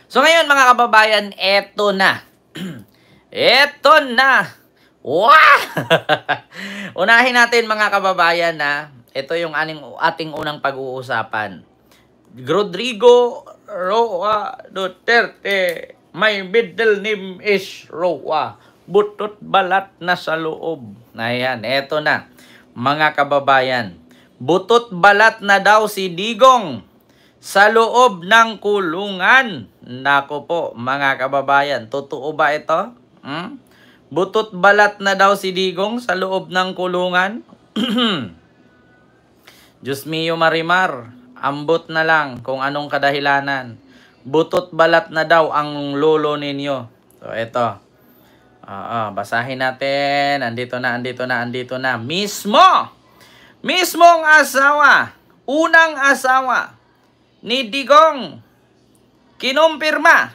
So ngayon mga kababayan, eto na. Eto na. Wow! Unahin natin mga kababayan na ito yung ating unang pag-uusapan. Rodrigo Roa Duterte. My middle name is Roa. Butot balat na sa loob. Ayan, eto na. Mga kababayan, butot balat na daw si Digong sa loob ng kulungan. Nako po mga kababayan, totoo ba ito? Butot balat na daw si Digong sa loob ng kulungan. Diyos mio Marimar, ambot na lang kung anong kadahilanan. Butot balat na daw ang lolo ninyo. So ito. Basahin natin. Andito na. Mismong asawa, unang asawa ni Digong, kinumpirma.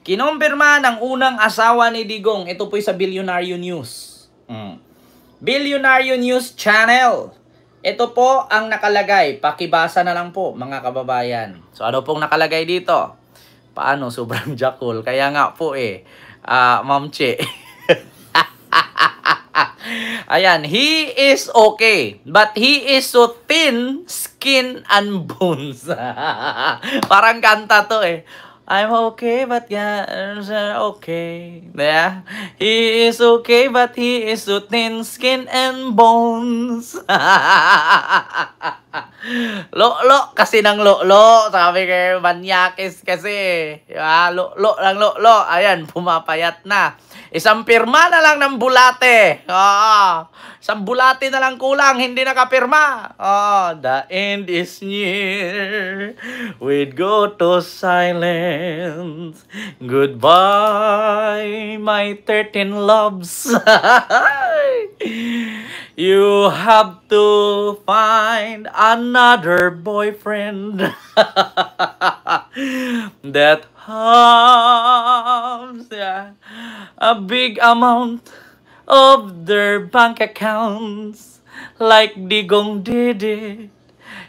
Kinumpirma ng unang asawa ni Digong. Ito po sa Billionaire News. Billionaire News Channel. Ito po ang nakalagay. Pakibasa na lang po mga kababayan. So ano pong nakalagay dito? Paano? Sobrang jakul. Kaya nga po Ma'am Che. Ayan, he is okay, but he is so thin, skin and bones. Parang kanta to I'm okay, but okay. Yeah. He is okay, but he is so thin, skin and bones. Lo kasi ng lo. Sabi kay Manyakis kasi. Lo lang lo. Ayan, pumapayat na. Isang pirma na lang ng bulate. Isang bulate na lang kulang, hindi nakapirma. The end is near. We'd go to silence. Goodbye, my 13 loves. You have to find another boyfriend that has a big amount of their bank accounts like Digong did it.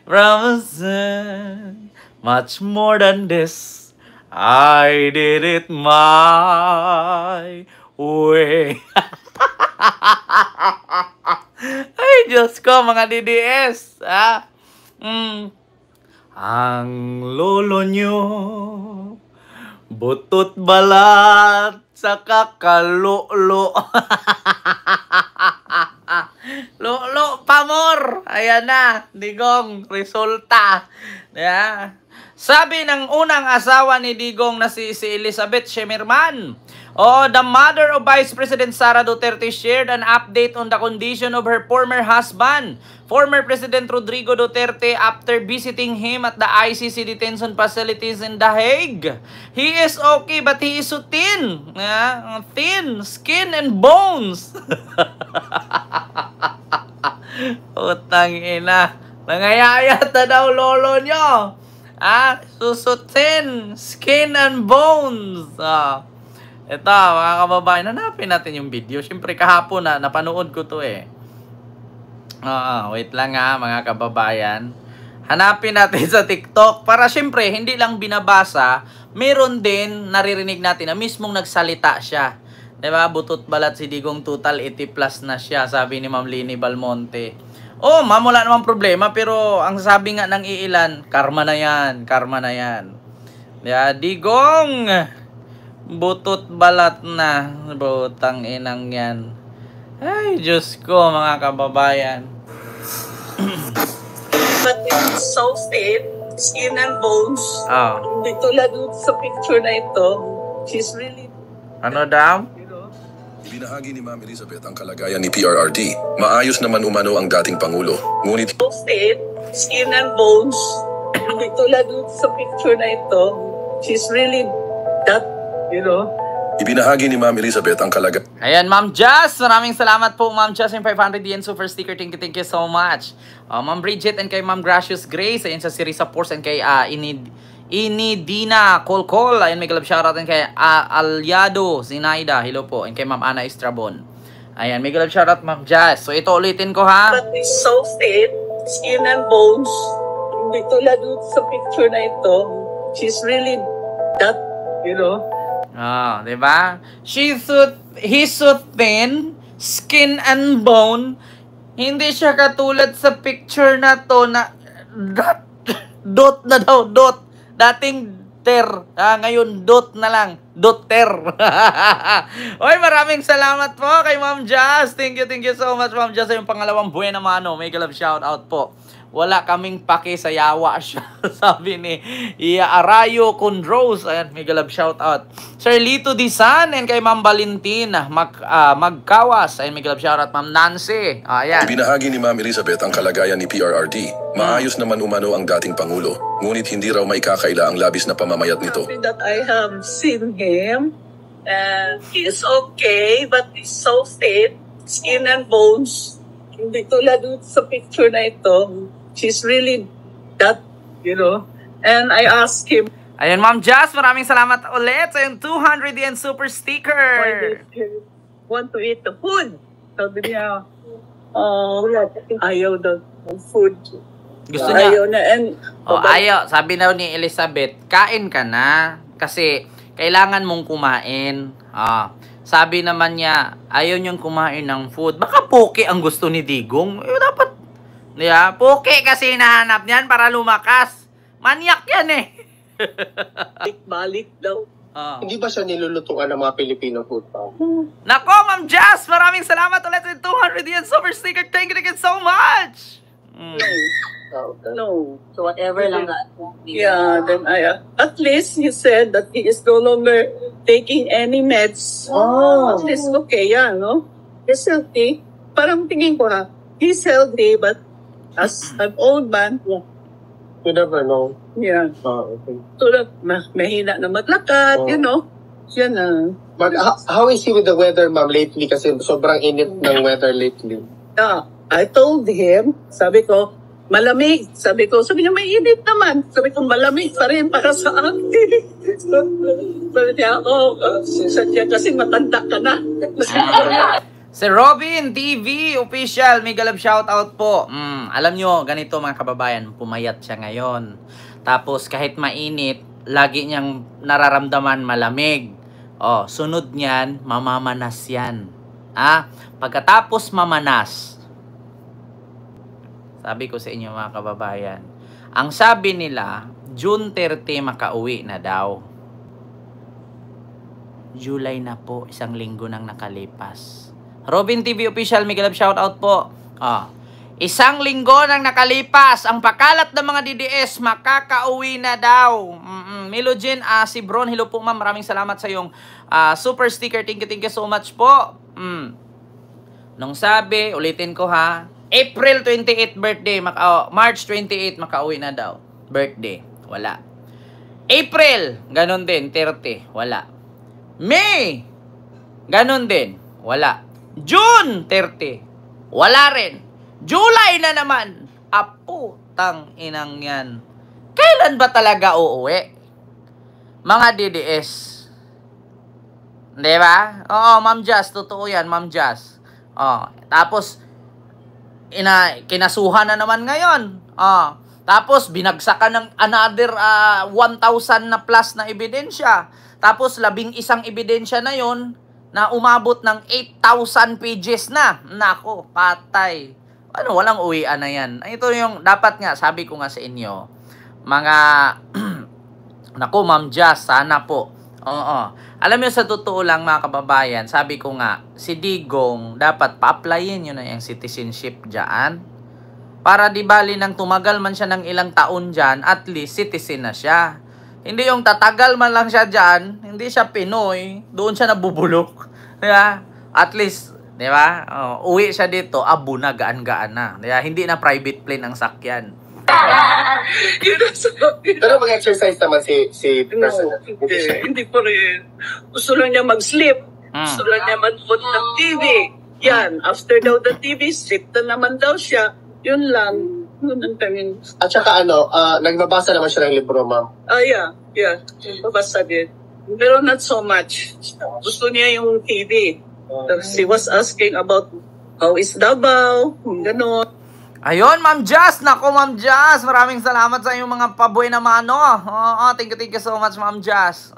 Promising much more than this. I did it my way. Ay, Diyos ko, mga DDS. Ang lolo nyo, butot balat sa kakalolo. Lolo pamor. Ayan na, Digong, resulta. Yeah. Sabi ng unang asawa ni Digong na si Elizabeth Shemirman, the mother of Vice President Sara Duterte shared an update on the condition of her former husband, former President Rodrigo Duterte, after visiting him at the ICC detention facilities in The Hague. He is okay, but he is so thin. Thin, skin and bones. Utang ina. Nangayayat na daw lolo nyo. Susutin, skin and bones. Ito, mga kababayan, hanapin natin yung video. Siyempre, kahapon napanood ko to wait lang mga kababayan. Hanapin natin sa TikTok para siyempre, hindi lang binabasa, meron din naririnig natin na mismong nagsalita siya. Diba? Butot balat si Digong, total 80 plus na siya, sabi ni Ma'am Lini Balmonte. Ma'am, wala namang problema, pero ang sabi nga ng iilan, karma na yan. Yeah, Digong, butot balat na. Butang inang yan. Ay, Diyos ko, mga kababayan. But it's so thin, skin and bones. Dito lang sa picture na ito, she's really... Ano daw? Ibinahagi ni Ma'am Elizabeth ang kalagayan ni PRRD. Maayos naman umano ang dating Pangulo. Ngunit... So thin, skin and bones. Dito lang sa picture na ito, she's really that, Ibinahagi ni Ma'am Elizabeth ang kalagayan. Ayan, Ma'am Jazz. Maraming salamat po, Ma'am Jazz. Yung 500 yen super sticker. Thank you so much. Ma'am Bridget and kay Ma'am Gracious Grace. Ayan sa Sirisa Force and kay Inidina Kolkol. Ayan, may galab shoutout and kay Aliado Zinaida. Hello po. And kay Ma'am Ana Estrabon. Ayan, may galab shoutout, Ma'am Jazz. So ito ulitin ko But it's so thin, skin and bones. Dito lang sa picture na ito, She's really that, you know. Oh, di ba? He's so thin, skin and bone. Hindi siya katulad sa picture na to na dot na daw, dot. Dating ter. Ngayon dot na lang. Dotter. Oy, maraming salamat po kay Ma'am Jazz. Thank you so much, Ma'am Jazz. Yung pangalawang buena mano. May galab shout out po. Wala kaming pake sa yawa siya. Sabi ni Arayo Condros. Ayan, may galab shout out. Sir Lito Disan and kay Ma'am Valentina Magkawas. Ayan, may galab shout out. Ma'am Nancy. Ayan. Ibinahagi ni Ma'am Elizabeth ang kalagayan ni PRRD. Maayos naman umano ang dating Pangulo. Ngunit hindi raw may kakaila ang labis na pamamayat nito. That I have seen him. And he is okay, but he's so thin. Skin and bones. Hindi tulad sa picture na ito. She's really that, you know. And I asked him. Ayun, Ma'am Jazz, maraming salamat ulit sa yung 200 yen super sticker. Want to eat the food? Sabi niya, ayaw daw ng food. Gusto niya. Ayaw na. And, ayaw. Sabi daw ni Elizabeth, kain ka na. Kasi kailangan mong kumain. Sabi naman niya, ayaw niyang kumain ng food. Baka poke ang gusto ni Digong. Dapat, poke kasi hinahanap niyan para lumakas. Manyak yan eh. Balik daw. Hindi ba siya nilulutuan ng mga Pilipino food pa? Nako, Ma'am Jazz, maraming salamat ulit sa 200 yen super sticker. Thank you so much. No. So whatever lang that. Yeah, then at least he said that he is no longer taking any meds. At least okay, no? He's healthy. Parang tingin ko he's healthy, but as an old man, You never know. Yeah. Okay. So that mahina na maglakad, you know. Yan na. But how is he with the weather, ma'am, lately? Kasi sobrang init ng weather lately. I told him, sabi ko, malamig. Sabi niya, may init naman. Sabi ko, malamig pa rin para sa akin. Sabi niya, sadya kasi matanda ka na. Si Robin TV official, may galab shoutout po. Alam nyo, ganito mga kababayan, pumayat siya ngayon. Tapos kahit mainit, lagi niyang nararamdaman malamig. Sunod niyan, mamamanas yan. Pagkatapos mamanas, sabi ko sa inyo mga kababayan, ang sabi nila, June 30 makauwi na daw. July na po, 1 linggo nang nakalipas. Robin TV official, may galab shoutout po. 1 linggo nang nakalipas, ang pakalat ng mga DDS makakauwi na daw. Milogen, si Bron, hello po ma'am, maraming salamat sa yung super sticker. Thank you so much po. Nung sabi, ulitin ko April 28 birthday, March 28 makauwi na daw. Birthday, wala. April, ganun din, 30, wala. May, ganun din, wala. June 30, wala rin. July na naman, aputang inang yan. Kailan ba talaga uuwi? Mga DDS. Diba? Oo, Ma'am Jazz, totoo yan, Ma'am Jazz. Tapos, kinasuhan na naman ngayon. Tapos, binagsakan ng another 1,000 na plus na ebidensya. Tapos, 11 ebidensya na yon na umabot ng 8,000 pages na. Nako, patay. Walang uwian na yan. Ito yung, dapat nga, sabi ko nga sa inyo, mga, nako, Ma'am Jazz, sana po. Alam niyo, sa totoo lang, mga kababayan, sabi ko nga, si Digong, dapat pa-applyin yun na yung citizenship dyan. Para di bali nang tumagal man siya ng ilang taon dyan, at least citizen na siya. Hindi yung tatagal man lang siya dyan, hindi siya Pinoy, doon siya nabubulok. Diba? At least, di ba? Uwi siya dito, abo na, gaan-gaan na. Diba? Hindi na private plane ang sakyan. Pero mag-exercise naman si person. Hindi po rin. Gusto lang niya mag-sleep. Gusto lang niya mag-put ng TV. Yan, after daw the TV, sleep na naman daw siya. Yun lang. At saka nagbabasa naman siya ng libro, ma'am. Yeah. Babasa din. Pero not so much. Gusto niya yung TV. She was asking about how is Davao, gano'n. Ayun, Ma'am Jazz. Nako, Ma'am Jazz. Maraming salamat sa iyong mga pabuhay na mano. Thank you so much, Ma'am Jazz.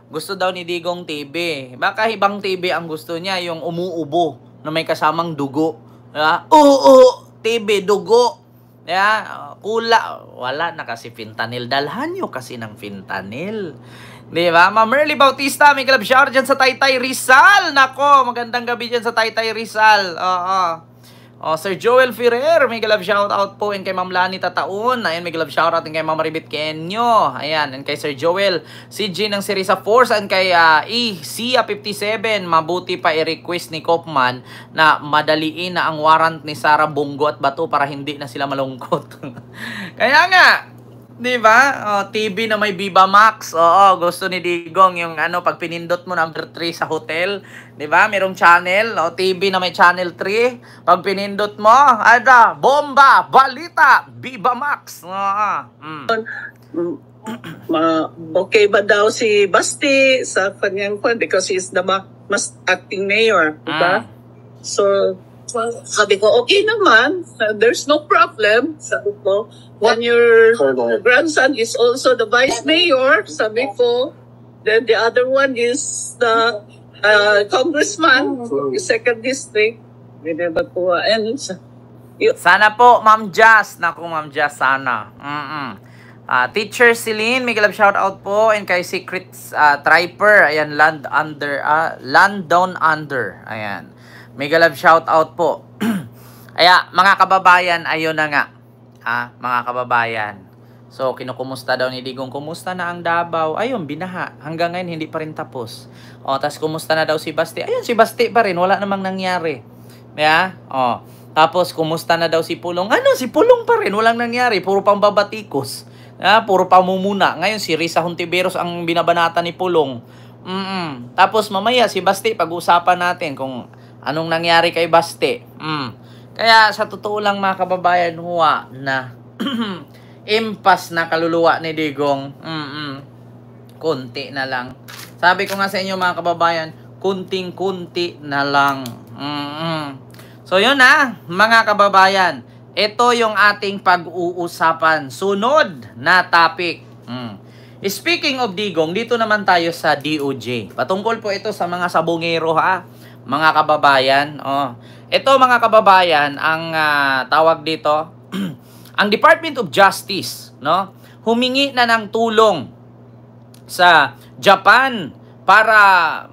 Gusto daw ni Digong TV. Baka ibang TV ang gusto niya, yung umuubo na may kasamang dugo. TV, dugo. Kula. Wala na kasi fentanyl. Dalhan nyo kasi ng fentanyl. Diba? Ma'am Merly Bautista, may club shower dyan sa Taytay Rizal. Nako, magandang gabi dyan sa Taytay Rizal. Sir Joel Ferrer, may glove shoutout po. And kay Ma'am Lani Tataon. Ayan, may glove shoutout. And kay Ma'am Maribit Kenyo. Ayan, and kay Sir Joel CG ng Sirisa Force. And kay Sia 57. Mabuti pa i-request ni Kopman na madaliin na ang warrant ni Sara Bongo at Bato para hindi na sila malungkot. Kaya nga, di ba? TV na may Viva Max. Gusto ni Digong yung pag pinindot mo number 3 sa hotel, di ba? Merong channel, TV na may channel 3. Pag pinindot mo, bomba, balita, Viva Max. Okay ba daw si Basti sa kanyang because he's the mas acting mayor, di ba? So, sabi ko, okay naman. There's no problem. Sabi ko, when your grandson is also the vice mayor, sabi ko, then the other one is the congressman, the second district. And sana po, Ma'am Jazz. Naku, Ma'am Jazz, sana. Teacher Celine, may glove shout out po. And kay Secret Triper, ayan, Land Down Under. Ayan. Mega love shout out po. Mga kababayan, ayun na nga. Mga kababayan. So, kinukumusta daw ni Digong. Kumusta na ang Davao? Ayun, binaha. Hanggang ngayon, hindi pa rin tapos. Tas kumusta na daw si Basti? Ayun, si Basti pa rin. Wala namang nangyari. Tapos, kumusta na daw si Pulong? Si Pulong pa rin. Walang nangyari. Puro pambabatikos. Puro pamumuna. Ngayon, si Risa Hontiveros ang binabanata ni Pulong. Tapos, mamaya, si Basti, pag-usapan natin kung anong nangyari kay Basti. Kaya sa totoo lang mga kababayan, huwa na impas na kaluluwa ni Digong. Kunti na lang. Sabi ko nga sa inyo mga kababayan, kunting-kunti na lang. So yun mga kababayan. Ito yung ating pag-uusapan. Sunod na topic. Speaking of Digong, dito naman tayo sa DOJ. Patungkol po ito sa mga sabongero mga kababayan. Ito mga kababayan, ang tawag dito, ang Department of Justice, humingi na ng tulong sa Japan para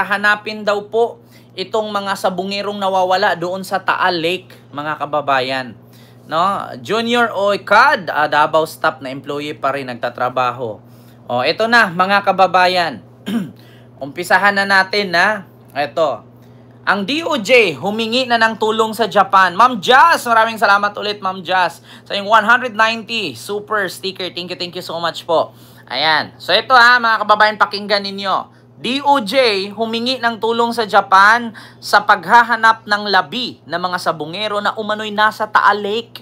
hanapin daw po itong mga sabongerong nawawala doon sa Taal Lake, mga kababayan. Junior Oikad, Davao staff na employee pa rin nagtatrabaho. Ito na mga kababayan. Umpisahan na natin ito. Ang DOJ humingi na ng tulong sa Japan. Ma'am Jazz, maraming salamat ulit Ma'am Jazz sa yung 190 super sticker. Thank you so much po. Ayan. So ito mga kababayan, pakinggan ninyo. DOJ humingi ng tulong sa Japan sa paghahanap ng labi ng mga sabongero na umano'y nasa Taal Lake.